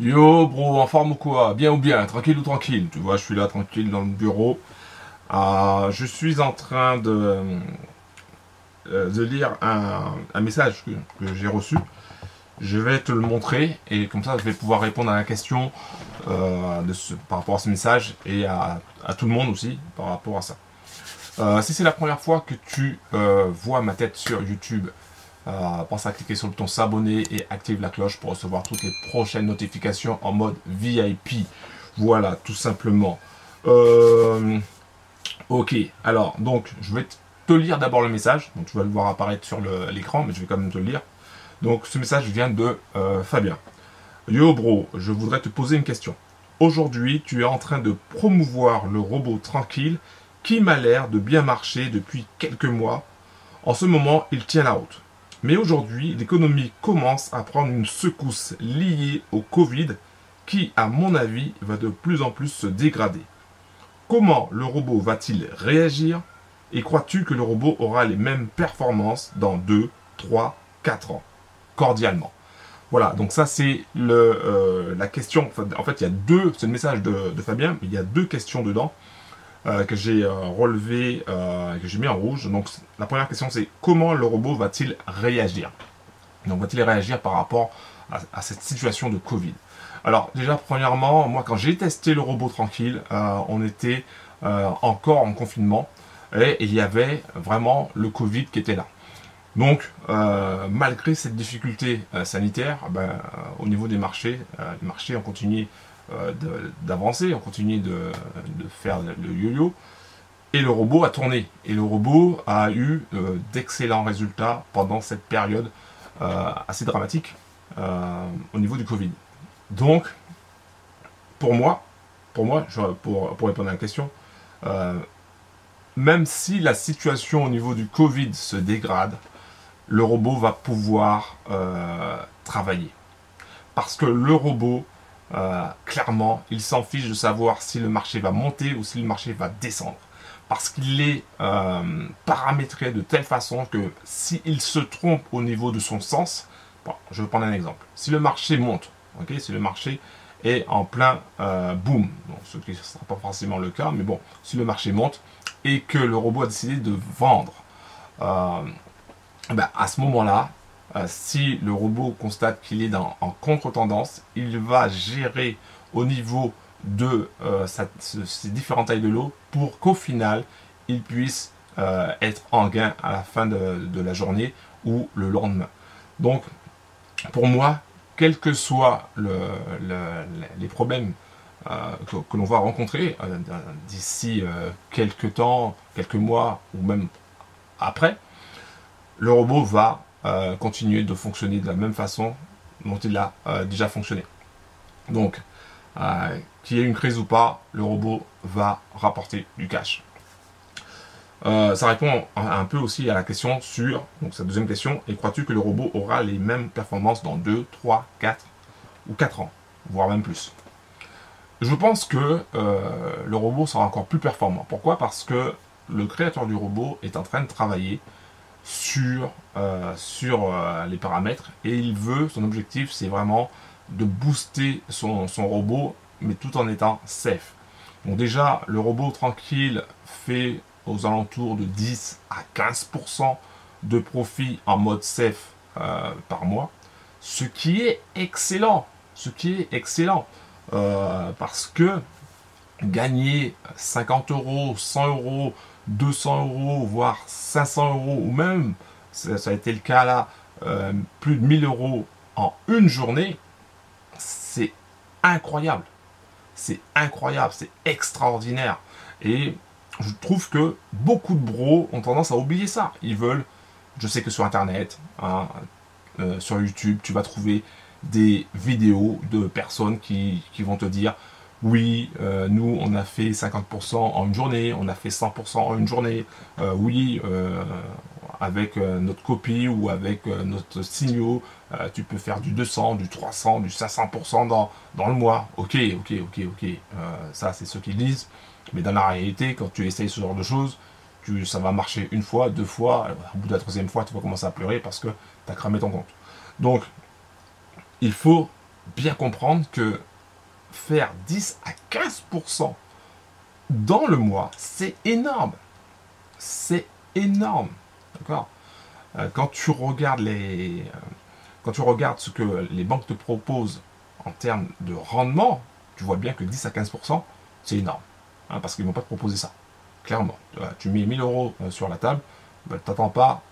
Yo bro, en forme ou quoi? Bien ou bien? Tranquille ou tranquille? Tu vois, je suis là tranquille dans le bureau. Je suis en train de lire un message que j'ai reçu. Je vais te le montrer et comme ça je vais pouvoir répondre à la question par rapport à ce message et à tout le monde aussi par rapport à ça. Si c'est la première fois que tu vois ma tête sur YouTube, pense à cliquer sur le bouton s'abonner et active la cloche pour recevoir toutes les prochaines notifications en mode VIP. Voilà, tout simplement. Ok, alors, donc, je vais te lire d'abord le message. Donc, tu vas le voir apparaître sur l'écran, mais je vais quand même te le lire. Donc, ce message vient de Fabien. Yo bro, je voudrais te poser une question. Aujourd'hui, tu es en train de promouvoir le robot tranquille qui m'a l'air de bien marcher depuis quelques mois. En ce moment, il tient la route. Mais aujourd'hui, l'économie commence à prendre une secousse liée au Covid qui, à mon avis, va de plus en plus se dégrader. Comment le robot va-t-il réagir et crois-tu que le robot aura les mêmes performances dans 2, 3, 4 ans? Cordialement. Voilà, donc ça c'est la question. En fait, il y a deux, c'est le message de Fabien, mais il y a deux questions dedans que j'ai relevé, que j'ai mis en rouge. Donc la première question c'est comment le robot va-t-il réagir? Donc va-t-il réagir par rapport à cette situation de Covid? Alors déjà premièrement, moi quand j'ai testé le robot tranquille, on était encore en confinement et il y avait vraiment le Covid qui était là. Donc, malgré cette difficulté sanitaire, au niveau des marchés, les marchés ont continué d'avancer, ont continué de faire le yo-yo, et le robot a tourné. Et le robot a eu d'excellents résultats pendant cette période assez dramatique au niveau du Covid. Donc, pour moi, pour répondre à la question, euh, même si la situation au niveau du Covid se dégrade, le robot va pouvoir travailler. Parce que le robot, clairement, il s'en fiche de savoir si le marché va monter ou si le marché va descendre. Parce qu'il est paramétré de telle façon que s'il se trompe au niveau de son sens, bon, je vais prendre un exemple. Si le marché monte, okay, si le marché est en plein boom, bon, ce qui ne sera pas forcément le cas, mais bon, si le marché monte et que le robot a décidé de vendre, à ce moment-là, si le robot constate qu'il est en contre-tendance, il va gérer au niveau de ces différentes tailles de l'eau pour qu'au final, il puisse être en gain à la fin de la journée ou le lendemain. Donc, pour moi, quels que soient les problèmes que l'on va rencontrer d'ici quelques temps, quelques mois ou même après, le robot va continuer de fonctionner de la même façon dont il a déjà fonctionné. Donc, qu'il y ait une crise ou pas, le robot va rapporter du cash. Ça répond un peu aussi à la question sur, donc sa deuxième question, et crois-tu que le robot aura les mêmes performances dans 2, 3, 4 ou 4 ans, voire même plus? Je pense que le robot sera encore plus performant. Pourquoi? Parce que le créateur du robot est en train de travailler sur les paramètres et il veut, son objectif c'est vraiment de booster son robot mais tout en étant safe. Donc déjà le robot tranquille fait aux alentours de 10 à 15% de profit en mode safe par mois, ce qui est excellent, parce que gagner 50 euros, 100 euros, 200 euros, voire 500 euros, ou même, ça a été le cas là, plus de 1000 euros en une journée, c'est incroyable. C'est incroyable, c'est extraordinaire. Et je trouve que beaucoup de bros ont tendance à oublier ça. Ils veulent, je sais que sur Internet, hein, sur YouTube, tu vas trouver des vidéos de personnes qui vont te dire oui, nous on a fait 50% en une journée, on a fait 100% en une journée, oui, avec notre copie ou avec notre signaux, tu peux faire du 200, du 300, du 500% dans le mois. Ok, ça c'est ceux qui disent, mais dans la réalité, quand tu essayes ce genre de choses, ça va marcher une fois, deux fois, au bout de la troisième fois, tu vas commencer à pleurer parce que tu as cramé ton compte. Donc, il faut bien comprendre que faire 10 à 15% dans le mois, c'est énorme. C'est énorme. D'accord. Quand tu regardes ce que les banques te proposent en termes de rendement, tu vois bien que 10 à 15%, c'est énorme. Hein, parce qu'ils ne vont pas te proposer ça. Clairement. Tu mets 1000 euros sur la table, tu n'attends pas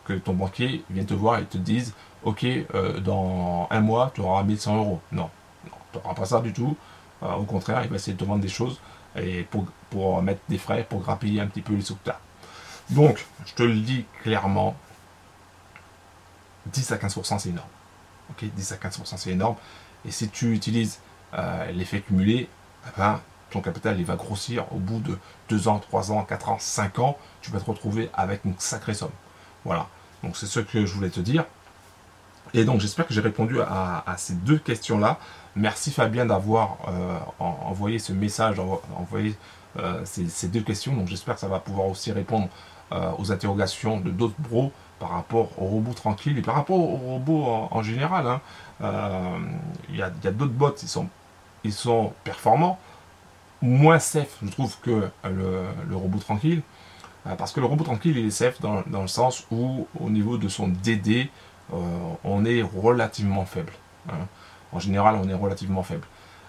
que ton banquier vienne te voir et te dise ok, dans un mois, tu auras 1100 euros. Non, tu n'auras pas ça du tout. Au contraire, il va essayer de te vendre des choses et pour mettre des frais, pour grappiller un petit peu les sous que tu as. Donc, je te le dis clairement, 10 à 15% c'est énorme. Ok, 10 à 15% c'est énorme. Et si tu utilises l'effet cumulé, ben, ton capital il va grossir au bout de 2 ans, 3 ans, 4 ans, 5 ans, tu vas te retrouver avec une sacrée somme. Voilà, donc c'est ce que je voulais te dire. Et donc j'espère que j'ai répondu à ces deux questions-là. Merci Fabien d'avoir envoyé ce message, envoyé ces deux questions. Donc j'espère que ça va pouvoir aussi répondre aux interrogations de d'autres bros par rapport au robot tranquille et par rapport au robot en général. Hein. Il y a d'autres bots, ils sont performants, moins safe je trouve que le robot tranquille. Parce que le robot tranquille il est safe dans le sens où au niveau de son DD, on est relativement faible. Hein. En général, on est relativement faible.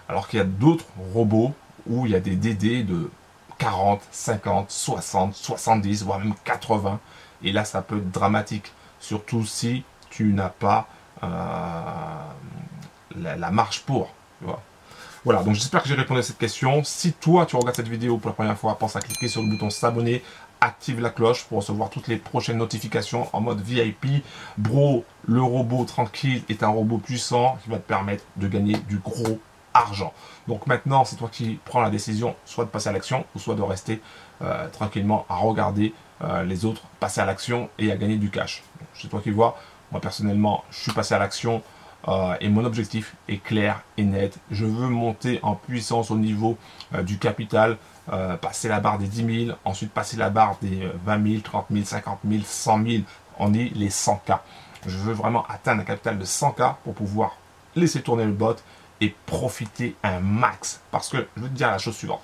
Alors qu'il y a d'autres robots où il y a des DD de 40, 50, 60, 70, voire même 80. Et là, ça peut être dramatique. Surtout si tu n'as pas la marge pour. Tu vois. Voilà, donc j'espère que j'ai répondu à cette question. Si toi, tu regardes cette vidéo pour la première fois, pense à cliquer sur le bouton s'abonner, active la cloche pour recevoir toutes les prochaines notifications en mode VIP. Bro, le robot tranquille est un robot puissant qui va te permettre de gagner du gros argent. Donc maintenant, c'est toi qui prends la décision, soit de passer à l'action, ou soit de rester tranquillement à regarder les autres passer à l'action et à gagner du cash. C'est toi qui vois. Moi, personnellement, je suis passé à l'action. Et mon objectif est clair et net. Je veux monter en puissance au niveau du capital, passer la barre des 10 000, ensuite passer la barre des 20 000, 30 000, 50 000, 100 000. On est les 100K. Je veux vraiment atteindre un capital de 100K pour pouvoir laisser tourner le bot et profiter un max. Parce que je veux te dire la chose suivante.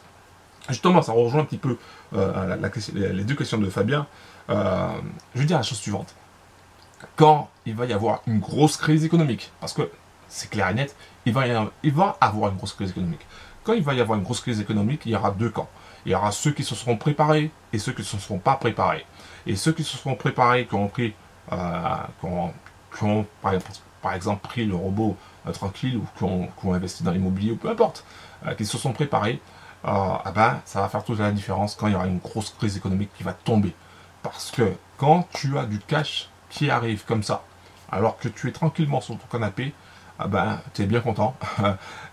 Justement, ça rejoint un petit peu les deux questions de Fabien. Je veux dire la chose suivante. Quand il va y avoir une grosse crise économique, parce que c'est clair et net, il va avoir une grosse crise économique. Quand il va y avoir une grosse crise économique, il y aura deux camps. Il y aura ceux qui se seront préparés et ceux qui ne se seront pas préparés. Et ceux qui se seront préparés, qui ont pris, qui ont par exemple pris le robot tranquille ou qui ont investi dans l'immobilier ou peu importe, qui se sont préparés, ben, ça va faire toute la différence quand il y aura une grosse crise économique qui va tomber. Parce que quand tu as du cash qui arrive comme ça, alors que tu es tranquillement sur ton canapé, ben, tu es bien content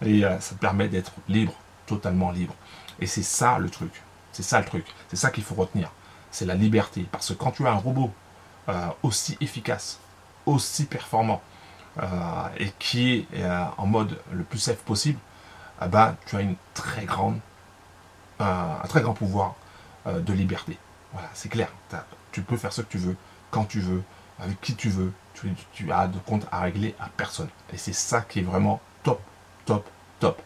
et ça te permet d'être libre, totalement libre. Et c'est ça le truc, c'est ça le truc, c'est ça qu'il faut retenir, c'est la liberté. Parce que quand tu as un robot aussi efficace, aussi performant et qui est en mode le plus safe possible, ben, tu as un très grand pouvoir de liberté. Voilà, c'est clair, tu peux faire ce que tu veux, quand tu veux, avec qui tu veux, tu as de compte à régler à personne. Et c'est ça qui est vraiment top, top, top.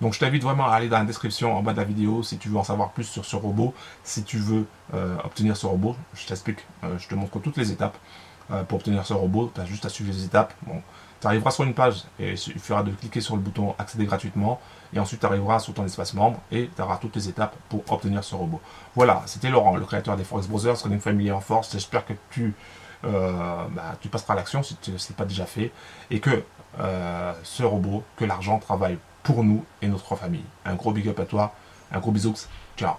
Donc je t'invite vraiment à aller dans la description en bas de la vidéo si tu veux en savoir plus sur ce robot. Si tu veux obtenir ce robot, je t'explique, je te montre toutes les étapes pour obtenir ce robot. Tu as juste à suivre les étapes. Bon, tu arriveras sur une page et il suffira de cliquer sur le bouton accéder gratuitement. Et ensuite tu arriveras sur ton espace membre et tu auras toutes les étapes pour obtenir ce robot. Voilà, c'était Laurent, le créateur des Forex Brothers, Trading Family en force. J'espère que tu passeras à l'action si ce n'est pas déjà fait. Et que ce robot, que l'argent travaille pour nous et notre famille. Un gros big up à toi, un gros bisous, ciao.